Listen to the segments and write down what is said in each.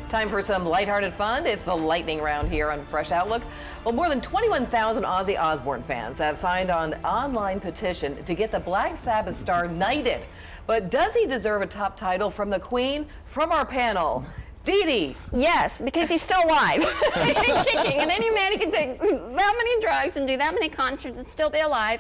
Time for some lighthearted fun. It's the lightning round here on Fresh Outlook. Well, more than 21,000 Ozzy Osbourne fans have signed on an online petition to get the Black Sabbath star knighted. But does he deserve a top title from the Queen? From our panel, Dee Dee. Yes, because he's still alive and kicking. And any man who can take that many drugs and do that many concerts and still be alive.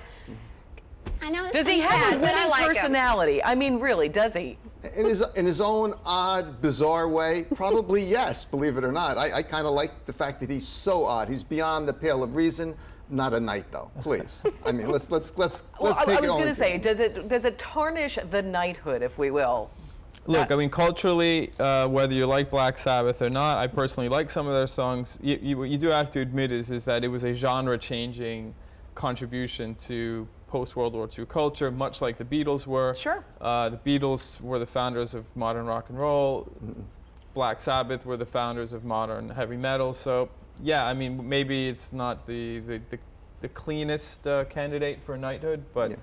I know. Does he have a winning like personality? I mean, really, does he? In his own odd, bizarre way, probably yes. Believe it or not, I kind of like the fact that he's so odd. He's beyond the pale of reason. Not a knight, though. Please. I mean, let's Well, take it. I was going to say, does it tarnish the knighthood, if we will? Look, I mean, culturally, whether you like Black Sabbath or not, I personally like some of their songs. What you do have to admit is that it was a genre-changing contribution to post-World War II culture, much like the Beatles were. Sure. The Beatles were the founders of modern rock and roll. Black Sabbath were the founders of modern heavy metal. So, yeah, I mean, maybe it's not the cleanest candidate for knighthood, but yeah.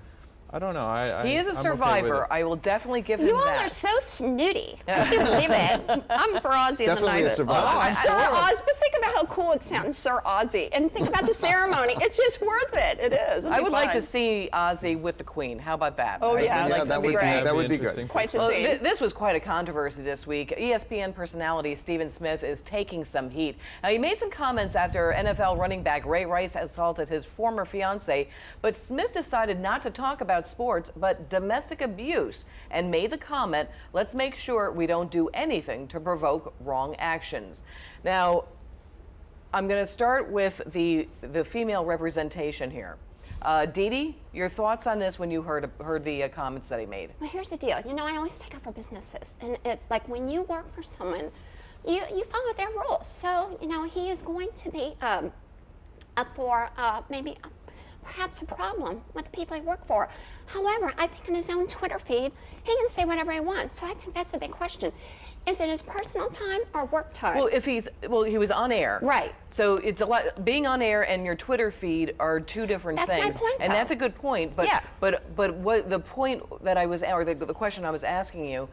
I don't know. He is a survivor. I will definitely give him You all that. are so snooty. I can't believe it. I'm for Ozzy and the Definitely a knighthood. survivor. Sir Ozzy, but think about how cool it sounds, Sir Ozzy, and think about the ceremony. It's just worth it. It is. I would like to see Ozzy with the Queen. How about that? Oh, yeah. I'd like to that see would be, that. that would be interesting. good. Quite the Well, scene. this was quite a controversy this week. ESPN personality Stephen Smith is taking some heat. Now, he made some comments after NFL running back Ray Rice assaulted his former fiancée, but Smith decided not to talk about sports, but domestic abuse, and made the comment, let's make sure we don't do anything to provoke wrong actions. Now, I'm going to start with the female representation here. Dee Dee, your thoughts on this when you heard the comments that he made? Well, here's the deal. You know, I always take up for businesses, and it's like when you work for someone, you follow their rules. So, you know, he is going to be up for perhaps a problem with the people he worked for. However, I think in his own Twitter feed, he can say whatever he wants. So I think that's a big question. Is it his personal time or work time? Well, he was on air. Right. So it's a lot. Being on air and your Twitter feed are two different That's my things. point, and though. that's a good point. But Yeah. but what the point that I was, or the question I was asking you,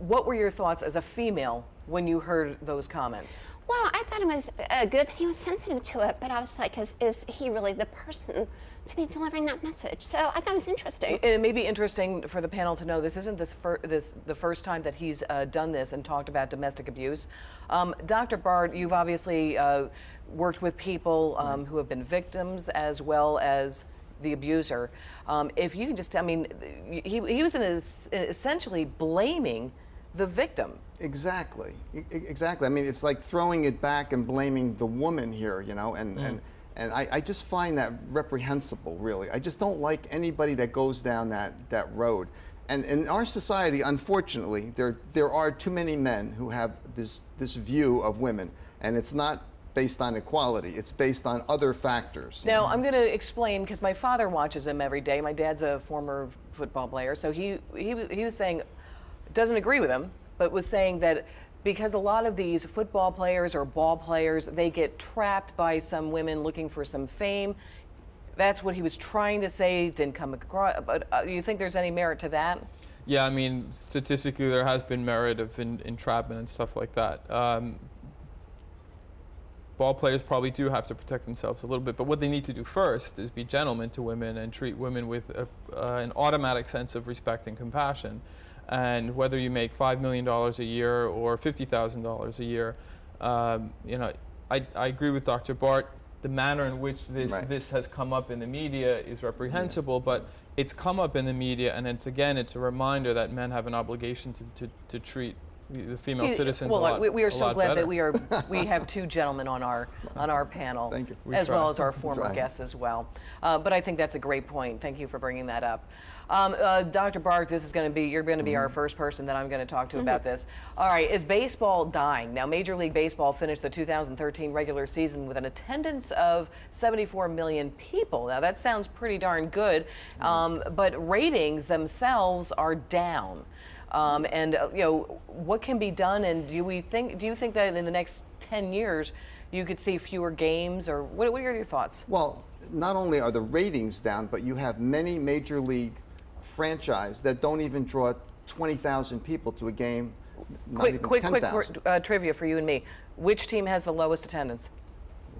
what were your thoughts as a female when you heard those comments? Well, I thought it was good that he was sensitive to it, but I was like, is he really the person to be delivering that message? So I thought it was interesting. And it may be interesting for the panel to know this isn't the first time that he's done this and talked about domestic abuse. Dr. Bard, you've obviously worked with people who have been victims as well as the abuser. If you can just, I mean, he was essentially blaming the victim. Exactly. Exactly. I mean, it's like throwing it back and blaming the woman here, you know, and I just find that reprehensible, really. I just don't like anybody that goes down that road. And in our society, unfortunately, there are too many men who have this view of women, and it's not based on equality. It's based on other factors. Now, I'm going to explain, because my father watches him every day. My dad's a former football player, so he was saying, doesn't agree with him, but was saying that because a lot of these football players or ball players, they get trapped by some women looking for some fame. That's what he was trying to say, didn't come across. But you think there's any merit to that? Yeah, I mean, statistically, there has been merit of entrapment and stuff like that. Ball players probably do have to protect themselves a little bit, but what they need to do first is be gentlemen to women and treat women with an automatic sense of respect and compassion. And whether you make $5 million a year or $50,000 a year, you know, I agree with Dr. Bart. The manner in which this has come up in the media is reprehensible, but it's come up in the media, and it's a reminder that men have an obligation to treat the female citizens a lot. We are so glad better. that we have two gentlemen on our panel. Thank you. As well as our former guests as well. But I think that's a great point. Thank you for bringing that up. Dr. Bart, you're going to be our first person that I'm going to talk to about this. All right, is baseball dying? Now, Major League Baseball finished the 2013 regular season with an attendance of 74 million people. Now, that sounds pretty darn good, but ratings themselves are down. And you know, what can be done? And do you think that in the next 10 years you could see fewer games, or what are your thoughts? Well, not only are the ratings down, but you have many major league franchise that don't even draw 20,000 people to a game quick 10,000. Trivia for you and me. Which team has the lowest attendance?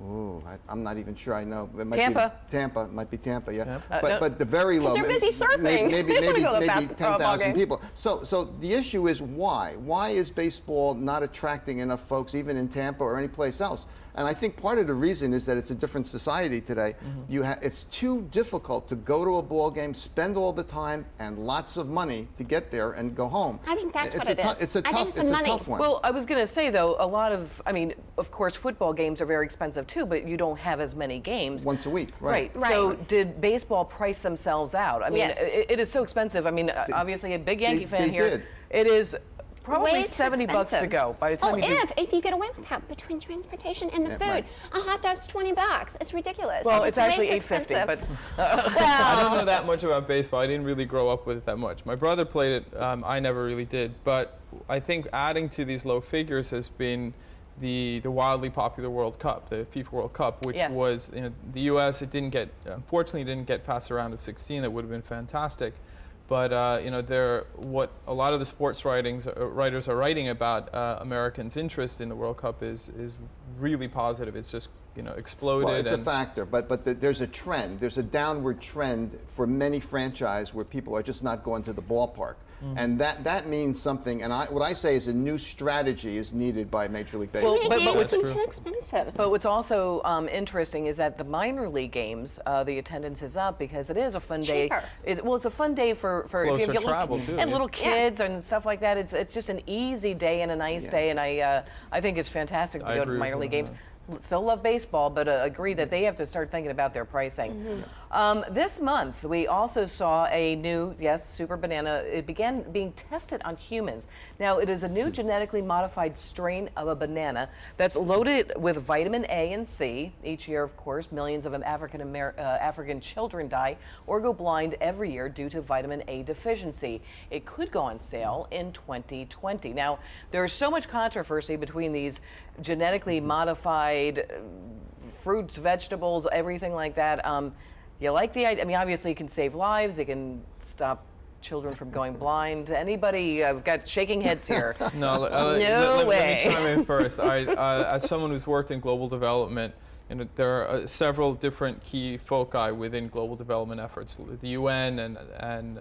Ooh, I'm not even sure I know. It might Tampa. Be Tampa, might be Tampa, yeah. No. But the very low. They're busy surfing. Maybe They wanna go to 10,000 game. people. So the issue is why? Why is baseball not attracting enough folks, even in Tampa or any place else? And I think part of the reason is that it's a different society today. It's too difficult to go to a ball game, spend all the time and lots of money to get there and go home. I think that's what it is. It's a tough one. Well, I was going to say, though, a lot of, I mean, of course, football games are very expensive, too, but you don't have as many games. Once a week, right. So did baseball price themselves out? I mean, Yes. it is so expensive. I mean, obviously, a big Yankee fan they here. did. It is probably Way too $70 to expensive. go by the time you do. If you get away with that between transportation and the Yeah, food, right. a hot dog's $20. It's ridiculous. Well, Like, it's actually way too $8.50, expensive. but I don't know that much about baseball. I didn't really grow up with it that much. My brother played it. I never really did. But I think adding to these low figures has been the wildly popular World Cup, the FIFA World Cup, which Yes. was, you know, the U.S. Unfortunately didn't get past the round of 16. That would have been fantastic. But you know, what a lot of the sports writers are writing about Americans' interest in the World Cup is really positive. It's just, you know, exploded. Well, it's a factor, but there's a trend. There's a downward trend for many franchises where people are just not going to the ballpark. And that means something. And what I say is a new strategy is needed by Major League Baseball. Well, but Games what's seem too expensive. But what's also interesting is that the minor league games, the attendance is up because it is a fun day. Cheaper. It's a fun day for if you Closer have travel, little, too, and yeah. little kids and stuff like that. It's just an easy day and a nice day, and I think it's fantastic to I go to agree minor with league you games. on Still love baseball, but agree that they have to start thinking about their pricing. This month, we also saw a new, super banana. It began being tested on humans. Now, it is a new genetically modified strain of a banana that's loaded with vitamin A and C. Each year, of course, millions of African children die or go blind every year due to vitamin A deficiency. It could go on sale in 2020. Now, there's so much controversy between these genetically modified fruits, vegetables, everything like that. You like the idea? I mean, obviously, it can save lives. It can stop children from going blind. Anybody? I've got shaking heads here. No, No way. Let me chime in first. As someone who's worked in global development, you know, there are several different key foci within global development efforts, the UN and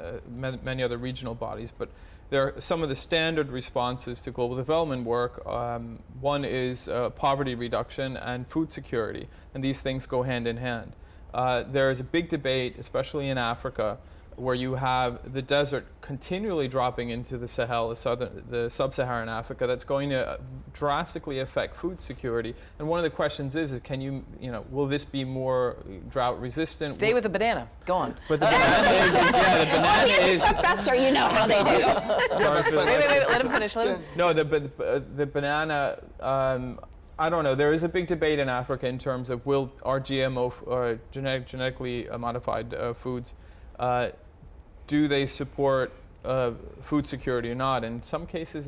many other regional bodies. But there are some of the standard responses to global development work. One is poverty reduction and food security, and these things go hand in hand. There is a big debate, especially in Africa, where you have the desert continually dropping into the Sahel, the sub-Saharan Africa, that's going to drastically affect food security. And one of the questions is can will this be more drought resistant? Stay with the banana. Go on. But the banana is, the banana is. Professor, you know how they do. Sorry for Wait, let him finish. No, the banana. I don't know. There is a big debate in Africa in terms of are GMO or genetically modified foods, do they support food security or not? In some cases,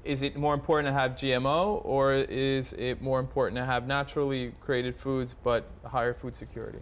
is it more important to have GMO or is it more important to have naturally created foods but higher food security?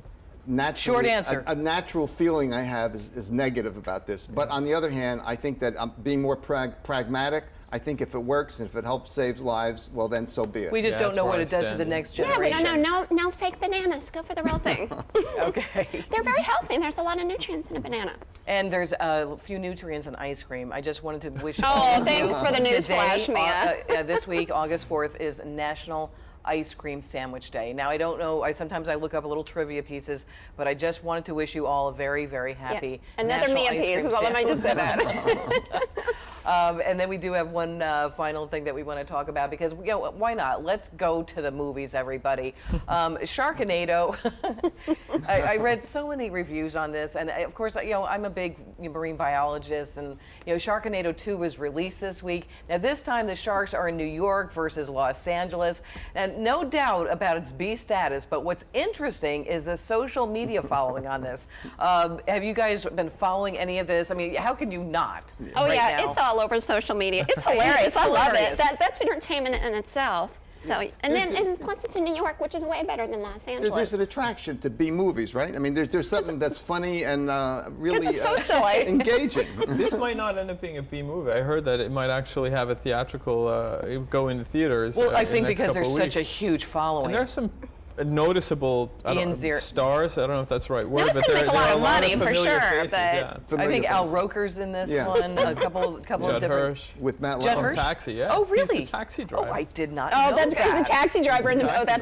Short answer. A natural feeling I have is negative about this. But on the other hand, I think that I'm being more pragmatic. I think if it works and if it helps save lives, well, then so be it. We just don't know what it does to the next Yeah, we generation. don't know. No fake bananas. Go for the real thing. Okay. They're very healthy. There's a lot of nutrients in a banana. And there's a few nutrients in ice cream. I just wanted to wish Thanks for the news flash, Mia. This week, August 4th, is National Ice Cream Sandwich Day. Now, I don't know, sometimes I look up little trivia pieces, but I just wanted to wish you all a very, very happy Another National Mia Ice piece. Cream Well, I just said Sandwich. that. And then we do have one final thing that we want to talk about because, why not? Let's go to the movies, everybody. Sharkanado. I read so many reviews on this, and of course, I'm a big marine biologist, and Sharkanado 2 was released this week. Now, this time the sharks are in New York versus Los Angeles, and no doubt about its B status. But what's interesting is the social media following on this. Have you guys been following any of this? I mean, how can you not? Oh right yeah, now? it's all over social media. It's hilarious. I love it. Hilarious. That's entertainment in itself. So, and then, and plus it's in New York, which is way better than Los Angeles. There's an attraction to B movies, right? I mean, there's something that's funny and really it's so silly. engaging. This might not end up being a B movie. I heard that it might actually have a theatrical go into theaters. Well, I in the think next because there's couple of such a weeks. huge following. And there's some noticeable stars. I don't know if that's the right word, It's but gonna make a lot of money for familiar sure. faces, But yeah. I think Al Roker's in this one. A couple of Judd different. Hirsch. With Matt Judd Lauer. Hirsch? Taxi, yeah. Oh, really? He's the taxi Oh, driver. I did not Oh, know that's because that. a taxi driver. He's a Oh, taxi that's